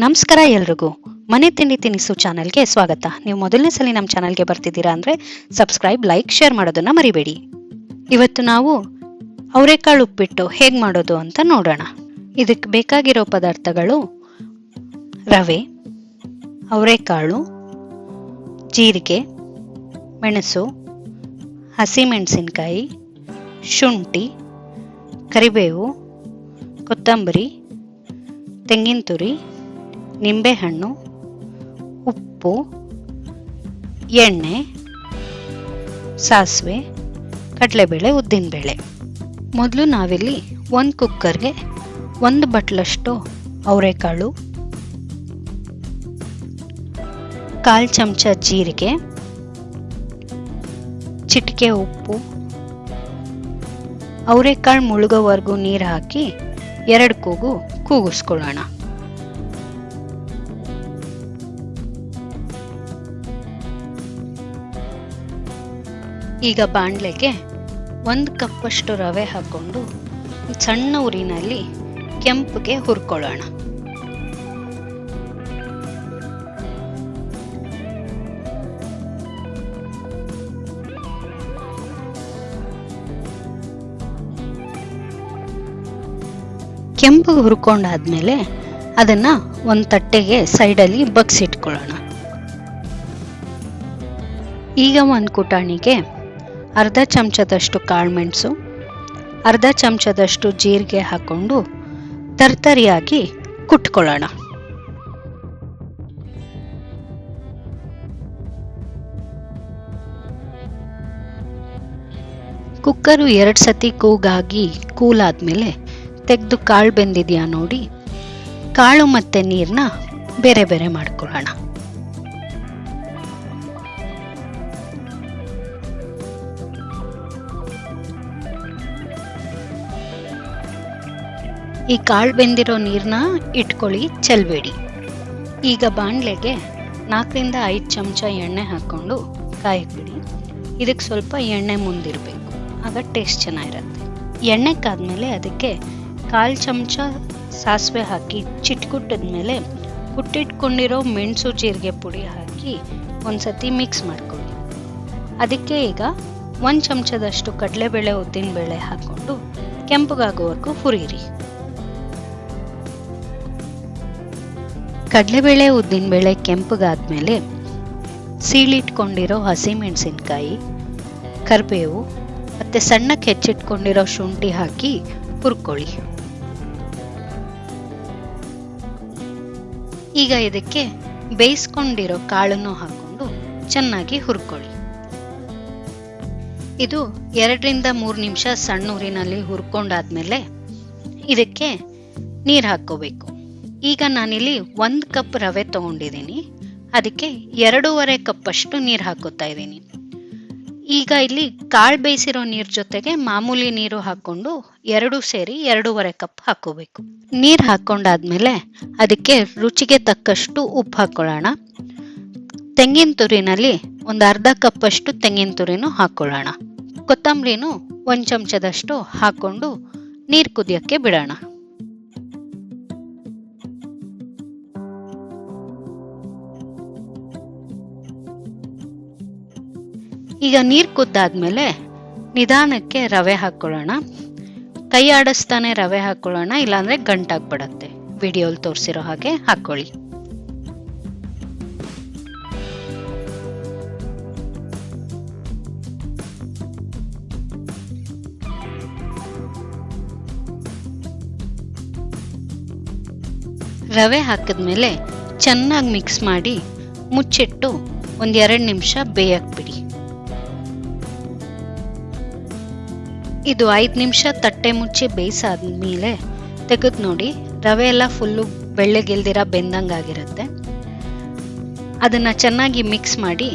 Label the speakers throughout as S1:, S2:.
S1: ನಮಸ್ಕಾರ ಎಲ್ರಿಗೂ. ಮನೆ ತಿಂಡಿ ತಿನಿಸು ಚಾನಲ್ಗೆ ಸ್ವಾಗತ. ನೀವು ಮೊದಲನೇ ಸಲ ನಮ್ಮ ಚಾನಲ್ಗೆ ಬರ್ತಿದ್ದೀರಾ ಅಂದರೆ ಸಬ್ಸ್ಕ್ರೈಬ್, ಲೈಕ್, ಶೇರ್ ಮಾಡೋದನ್ನು ಮರಿಬೇಡಿ. ಇವತ್ತು ನಾವು ಅವರೆಕಾಳು ಉಪ್ಪಿಟ್ಟು ಹೇಗೆ ಮಾಡೋದು ಅಂತ ನೋಡೋಣ. ಇದಕ್ಕೆ ಬೇಕಾಗಿರೋ ಪದಾರ್ಥಗಳು ರವೆ, ಅವರೆಕಾಳು, ಜೀರಿಗೆ, ಮೆಣಸು, ಹಸಿಮೆಣಸಿನಕಾಯಿ, ಶುಂಠಿ, ಕರಿಬೇವು, ಕೊತ್ತಂಬರಿ, ತೆಂಗಿನ ತುರಿ, ನಿಂಬೆಹಣ್ಣು, ಉಪ್ಪು, ಎಣ್ಣೆ, ಸಾಸಿವೆ, ಕಡಲೆಬೇಳೆ, ಉದ್ದಿನಬೇಳೆ. ಮೊದಲು ನಾವಿಲ್ಲಿ ಒಂದು ಕುಕ್ಕರ್ಗೆ 1 ಬಟ್ಲಷ್ಟು ಅವರೆಕಾಳು, 1/4 ಚಮಚ ಜೀರಿಗೆ, ಚಿಟಿಕೆ ಉಪ್ಪು, ಅವರೆಕಾಳು ಮುಳುಗೋವರೆಗೂ ನೀರು ಹಾಕಿ 2 ಕೂಗು ಕೂಗಿಸ್ಕೊಳ್ಳೋಣ. ಈಗ ಬಾಣಲೆಗೆ 1 ಕಪ್ಪಷ್ಟು ರವೆ ಹಾಕೊಂಡು ಸಣ್ಣ ಉರಿನಲ್ಲಿ ಕೆಂಪಗೆ ಹುರ್ಕೊಳ್ಳೋಣ. ಕೆಂಪಗೆ ಹುರ್ಕೊಂಡಾದ್ಮೇಲೆ ಅದನ್ನ ಒಂದು ತಟ್ಟೆಗೆ ಸೈಡಲ್ಲಿ ಬಗ್ಸಿಟ್ಕೊಳ್ಳೋಣ. ಈಗ ಒಂದು ಕುಟಾಣಿಗೆ 1/2 ಚಮಚದಷ್ಟು ಕಾಳುಮೆಣಸು, 1/2 ಚಮಚದಷ್ಟು ಜೀರಿಗೆ ಹಾಕೊಂಡು ತರ್ತರಿಯಾಗಿ ಕುಟ್ಕೊಳ್ಳೋಣ. ಕುಕ್ಕರು 2 ಸತಿ ಕೂಗಾಗಿ ಕೂಲಾದ್ಮೇಲೆ ತೆಗೆದು ಕಾಳು ಬೆಂದಿದೆಯಾ ನೋಡಿ, ಕಾಳು ಮತ್ತೆ ನೀರನ್ನ ಬೇರೆ ಬೇರೆ ಮಾಡ್ಕೊಳ್ಳೋಣ. ಈ ಕಾಳು ಬೆಂದಿರೋ ನೀರನ್ನ ಇಟ್ಕೊಳ್ಳಿ, ಚೆಲ್ಬೇಡಿ. ಈಗ ಬಾಣಲೆಗೆ 4 ರಿಂದ 5 ಚಮಚ ಎಣ್ಣೆ ಹಾಕ್ಕೊಂಡು ಕಾಯಕ್ಬಿಡಿ. ಇದಕ್ಕೆ ಸ್ವಲ್ಪ ಎಣ್ಣೆ ಮುಂದಿರಬೇಕು, ಆಗ ಟೇಸ್ಟ್ ಚೆನ್ನಾಗಿರುತ್ತೆ. ಎಣ್ಣೆ ಕಾದ್ಮೇಲೆ ಅದಕ್ಕೆ 1/4 ಚಮಚ ಸಾಸಿವೆ ಹಾಕಿ ಚಿಟ್ಕುಟ್ಟಿದ್ಮೇಲೆ ಕುಟ್ಟಿಟ್ಕೊಂಡಿರೋ ಮೆಣಸು ಜೀರಿಗೆ ಪುಡಿ ಹಾಕಿ ಒಂದ್ಸತಿ ಮಿಕ್ಸ್ ಮಾಡ್ಕೊಳ್ಳಿ. ಅದಕ್ಕೆ ಈಗ 1 ಚಮಚದಷ್ಟು ಕಡಲೆಬೇಳೆ, ಉದ್ದಿನಬೇಳೆ ಹಾಕ್ಕೊಂಡು ಕೆಂಪಗಾಗೋವರೆಗೂ ಹುರಿಯಿರಿ. ಕಡಲೆಬೇಳೆ, ಉದ್ದಿನಬೇಳೆ ಕೆಂಪಗಾದ್ಮೇಲೆ ಸೀಳಿಟ್ಕೊಂಡಿರೋ ಹಸಿಮೆಣಸಿನಕಾಯಿ, ಕರಿಬೇವು ಮತ್ತು ಸಣ್ಣಕ್ಕೆ ಹೆಚ್ಚಿಟ್ಕೊಂಡಿರೋ ಶುಂಠಿ ಹಾಕಿ ಹುರ್ಕೊಳ್ಳಿ. ಈಗ ಇದಕ್ಕೆ ಬೇಯಿಸ್ಕೊಂಡಿರೋ ಕಾಳನ್ನು ಹಾಕೊಂಡು ಚೆನ್ನಾಗಿ ಹುರ್ಕೊಳ್ಳಿ. ಇದು 2 ರಿಂದ 3 ನಿಮಿಷ ಸಣ್ಣ ಊರಿನಲ್ಲಿ ಹುರ್ಕೊಂಡಾದ್ಮೇಲೆ ಇದಕ್ಕೆ ನೀರು ಹಾಕ್ಕೋಬೇಕು. ಈಗ ನಾನಿಲ್ಲಿ 1 ಕಪ್ ರವೆ ತಗೊಂಡಿದ್ದೀನಿ, ಅದಕ್ಕೆ 2.5 ಕಪ್ಪಷ್ಟು ನೀರು ಹಾಕೋತಾ ಇದ್ದೀನಿ. ಈಗ ಇಲ್ಲಿ ಕಾಳು ಬೇಯಿಸಿರೋ ನೀರು ಜೊತೆಗೆ ಮಾಮೂಲಿ ನೀರು ಹಾಕೊಂಡು 2 ಸೇರಿ 2.5 ಕಪ್ ಹಾಕೋಬೇಕು. ನೀರು ಹಾಕೊಂಡಾದ್ಮೇಲೆ ಅದಕ್ಕೆ ರುಚಿಗೆ ತಕ್ಕಷ್ಟು ಉಪ್ಪು ಹಾಕೊಳ್ಳೋಣ. ತೆಂಗಿನ ತುರಿನಲ್ಲಿ 1/2 ಕಪ್ಪಷ್ಟು ತೆಂಗಿನ ತುರಿನೂ ಹಾಕೊಳ್ಳೋಣ. ಕೊತ್ತಂಬರಿನೂ 1 ಚಮಚದಷ್ಟು ಹಾಕೊಂಡು ನೀರು ಕುದಿಯೋಕ್ಕೆ ಬಿಡೋಣ. ಈಗ ನೀರು ಕುದ್ದಾದ್ಮೇಲೆ ನಿಧಾನಕ್ಕೆ ರವೆ ಹಾಕ್ಕೊಳ್ಳೋಣ. ಕೈ ಆಡಿಸ್ತಾನೆ ರವೆ ಹಾಕ್ಕೊಳ್ಳೋಣ, ಇಲ್ಲಾಂದ್ರೆ ಗಂಟಾಗ್ಬಿಡತ್ತೆ. ವಿಡಿಯೋಲಿ ತೋರಿಸಿರೋ ಹಾಗೆ ಹಾಕ್ಕೊಳ್ಳಿ. ರವೆ ಹಾಕಿದ್ಮೇಲೆ ಚೆನ್ನಾಗಿ ಮಿಕ್ಸ್ ಮಾಡಿ ಮುಚ್ಚಿಟ್ಟು 1-2 ನಿಮಿಷ ಬೇಯಕ್ಕೆ ಬಿಡಿ. ಇದು 5 ನಿಮಿಷ ತಟ್ಟೆ ಮುಚ್ಚಿ ಬೇಯಿಸಾದ್ಮೇಲೆ ತೆಗೆದು ನೋಡಿ, ರವೆ ಎಲ್ಲ ಫುಲ್ಲು ಬೆಳ್ಳಗೆಲ್ದಿರ ಬೆಂದಂಗಾಗಿರುತ್ತೆ. ಅದನ್ನ ಚೆನ್ನಾಗಿ ಮಿಕ್ಸ್ ಮಾಡಿ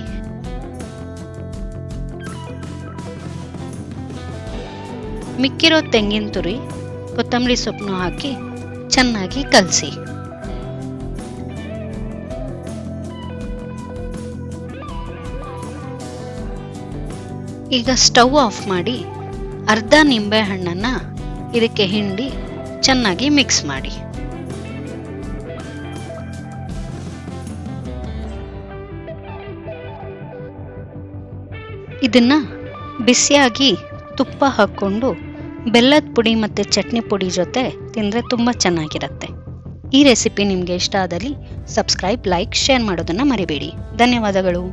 S1: ಮಿಕ್ಕಿರೋ ತೆಂಗಿನ ತುರಿ, ಕೊತ್ತಂಬರಿ ಸೊಪ್ಪನ್ನು ಹಾಕಿ ಚೆನ್ನಾಗಿ ಕಲಸಿ. ಈಗ ಸ್ಟವ್ ಆಫ್ ಮಾಡಿ ಅರ್ಧ ನಿಂಬೆ ಹಣ್ಣನ್ನ ಇದಕ್ಕೆ ಹಿಂಡಿ ಚೆನ್ನಾಗಿ ಮಿಕ್ಸ್ ಮಾಡಿ. ಇದನ್ನು ಬಿಸಿಯಾಗಿ ತುಪ್ಪ ಹಾಕ್ಕೊಂಡು ಬೆಲ್ಲದ ಪುಡಿ ಮತ್ತು ಚಟ್ನಿ ಪುಡಿ ಜೊತೆ ತಿಂದರೆ ತುಂಬ ಚೆನ್ನಾಗಿರುತ್ತೆ. ಈ ರೆಸಿಪಿ ನಿಮಗೆ ಇಷ್ಟ ಆದಲ್ಲಿ ಸಬ್ಸ್ಕ್ರೈಬ್, ಲೈಕ್, ಶೇರ್ ಮಾಡೋದನ್ನು ಮರಿಬೇಡಿ. ಧನ್ಯವಾದಗಳು.